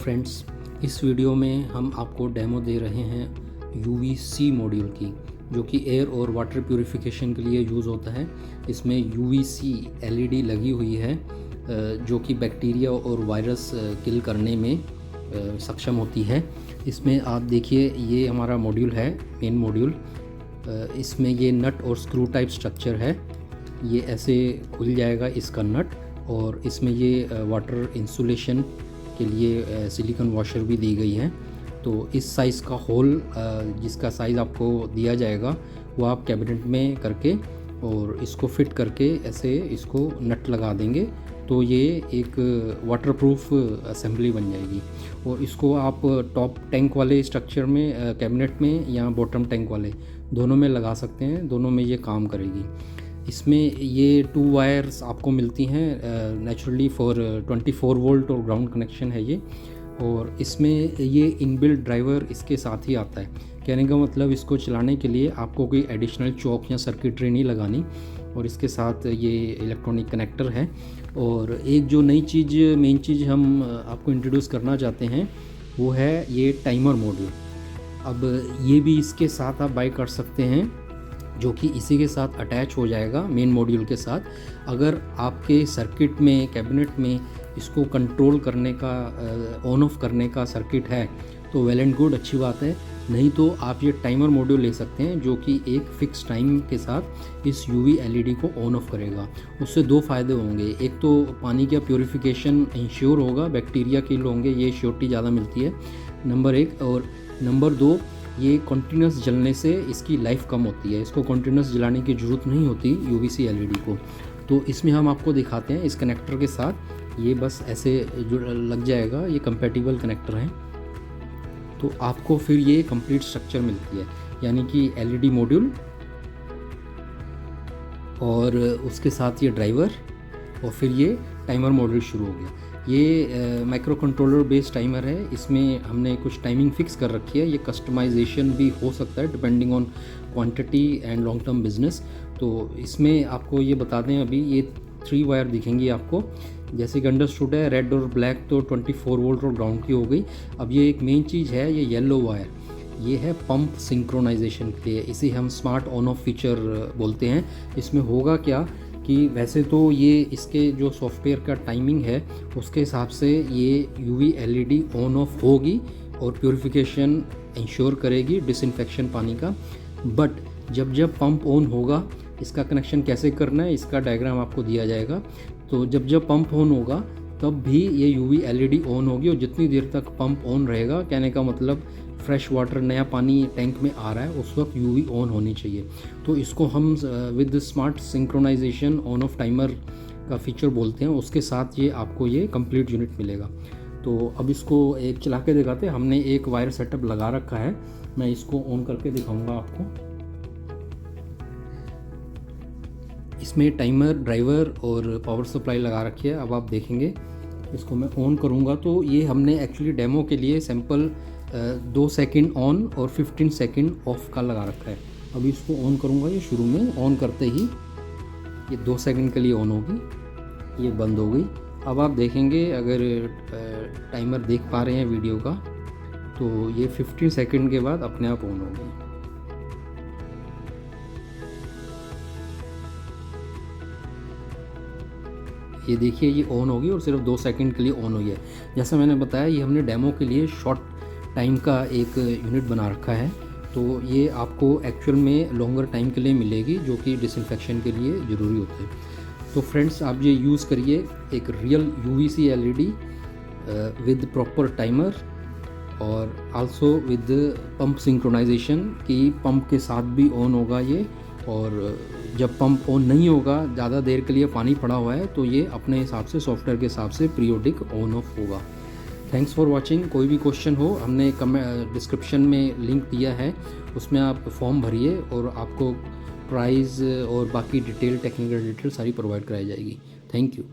Friends, इस video में हम आपको डेमो दे रहे हैं यूवीसी मॉड्यूल की, जो कि एयर और वाटर प्यूरिफिकेशन के लिए यूज़ होता है। इसमें यूवीसी एलईडी लगी हुई है जो कि बैक्टीरिया और वायरस किल करने में सक्षम होती है। इसमें आप देखिए, ये हमारा मॉड्यूल है, मेन मॉड्यूल। इसमें ये नट और स्क्रू टाइप स्ट्रक्चर है। ये ऐसे खुल जाएगा इसका नट, और इसमें ये वाटर इंसुलेशन के लिए सिलिकॉन वॉशर भी दी गई है। तो इस साइज़ का होल जिसका साइज़ आपको दिया जाएगा वो आप कैबिनेट में करके और इसको फिट करके ऐसे इसको नट लगा देंगे तो ये एक वाटरप्रूफ असेंबली बन जाएगी। और इसको आप टॉप टैंक वाले स्ट्रक्चर में कैबिनेट में या बॉटम टैंक वाले दोनों में लगा सकते हैं, दोनों में ये काम करेगी। इसमें ये 2 वायर्स आपको मिलती हैं नेचुरली फॉर 24 वोल्ट और ग्राउंड कनेक्शन है ये। और इसमें ये इनबिल्ट ड्राइवर इसके साथ ही आता है। कहने का मतलब, इसको चलाने के लिए आपको कोई एडिशनल चौक या सर्किटरी नहीं लगानी, और इसके साथ ये इलेक्ट्रॉनिक कनेक्टर है। और एक जो नई चीज़, मेन चीज़ हम आपको इंट्रोड्यूस करना चाहते हैं वो है ये टाइमर मॉड्यूल। अब ये भी इसके साथ आप बाय कर सकते हैं, जो कि इसी के साथ अटैच हो जाएगा मेन मॉड्यूल के साथ। अगर आपके सर्किट में, कैबिनेट में इसको कंट्रोल करने का, ऑन ऑफ करने का सर्किट है तो वेल एंड गुड, अच्छी बात है। नहीं तो आप ये टाइमर मॉड्यूल ले सकते हैं जो कि एक फ़िक्स टाइम के साथ इस यूवी एलईडी को ऑन ऑफ करेगा। उससे 2 फ़ायदे होंगे। एक तो पानी का प्योरीफिकेशन इंश्योर होगा, बैक्टीरिया किल होंगे, ये श्योरिटी ज़्यादा मिलती है, नंबर 1। और नंबर 2, ये कॉन्टीन्यूस जलने से इसकी लाइफ कम होती है। इसको कॉन्टीन्यूस जलाने की ज़रूरत नहीं होती यूवीसी एलईडी को। तो इसमें हम आपको दिखाते हैं इस कनेक्टर के साथ। ये बस ऐसे लग जाएगा, ये कंपैटिबल कनेक्टर हैं। तो आपको फिर ये कंप्लीट स्ट्रक्चर मिलती है, यानी कि एलईडी मॉड्यूल और उसके साथ ये ड्राइवर, और फिर ये टाइमर मॉड्यूल शुरू हो गया। ये माइक्रो कंट्रोलर बेस्ड टाइमर है। इसमें हमने कुछ टाइमिंग फिक्स कर रखी है। ये कस्टमाइजेशन भी हो सकता है depending on quantity and long term business. तो इसमें आपको ये बता दें, अभी ये 3 वायर दिखेंगी आपको, जैसे कि अंडरस्टूड है। रेड और ब्लैक तो 24 वोल्ट और ग्राउंड की हो गई। अब ये एक मेन चीज़ है, ये येलो वायर, ये है पंप सिंक्रोनाइजेशन के लिए। इसे हम स्मार्ट ऑन ऑफ फीचर बोलते हैं। इसमें होगा क्या कि वैसे तो ये इसके जो सॉफ्टवेयर का टाइमिंग है उसके हिसाब से ये यूवी एलईडी ऑन ऑफ होगी और प्योरीफिकेशन इंश्योर करेगी, डिसइंफेक्शन पानी का। बट जब पंप ऑन होगा, इसका कनेक्शन कैसे करना है इसका डायग्राम आपको दिया जाएगा। तो जब पंप ऑन होगा तब भी ये यूवी एलईडी ऑन होगी, और जितनी देर तक पंप ऑन रहेगा, कहने का मतलब फ्रेश वाटर, नया पानी टैंक में आ रहा है, उस वक्त यूवी ऑन होनी चाहिए। तो इसको हम with smart synchronization on off timer का फीचर बोलते हैं। उसके साथ ये आपको ये कंप्लीट यूनिट मिलेगा। तो अब इसको एक चला के दिखाते हैं। हमने एक वायर सेटअप लगा रखा है, मैं इसको ऑन करके दिखाऊंगा आपको। इसमें टाइमर, ड्राइवर और पावर सप्लाई लगा रखी है। अब आप देखेंगे, इसको मैं ऑन करूंगा तो ये हमने एक्चुअली डेमो के लिए सैंपल 2 सेकंड ऑन और 15 सेकंड ऑफ का लगा रखा है। अभी इसको ऑन करूंगा, ये शुरू में ऑन करते ही ये 2 सेकंड के लिए ऑन होगी, ये बंद हो गई। अब आप देखेंगे, अगर टाइमर देख पा रहे हैं वीडियो का, तो ये 15 सेकंड के बाद अपने आप ऑन होगी। ये देखिए, ये ऑन होगी और सिर्फ 2 सेकंड के लिए ऑन हुई है। जैसा मैंने बताया, ये हमने डेमो के लिए शॉर्ट टाइम का एक यूनिट बना रखा है। तो ये आपको एक्चुअल में लॉन्गर टाइम के लिए मिलेगी, जो कि डिसइंफेक्शन के लिए ज़रूरी होते हैं। तो फ्रेंड्स, आप ये यूज़ करिए एक real UVC LED with proper timer और आल्सो विद पंप सिंक्रोनाइजेशन, कि पंप के साथ भी ऑन होगा ये। और जब पंप ऑन नहीं होगा, ज़्यादा देर के लिए पानी पड़ा हुआ है, तो ये अपने हिसाब से, सॉफ्टवेयर के हिसाब से पीरियोडिक ऑन ऑफ होगा। Thanks for watching. कोई भी क्वेश्चन हो, हमने डिस्क्रिप्शन में लिंक दिया है, उसमें आप फॉर्म भरिए और आपको प्राइस और बाकी डिटेल, टेक्निकल डिटेल सारी प्रोवाइड कराई जाएगी। Thank you.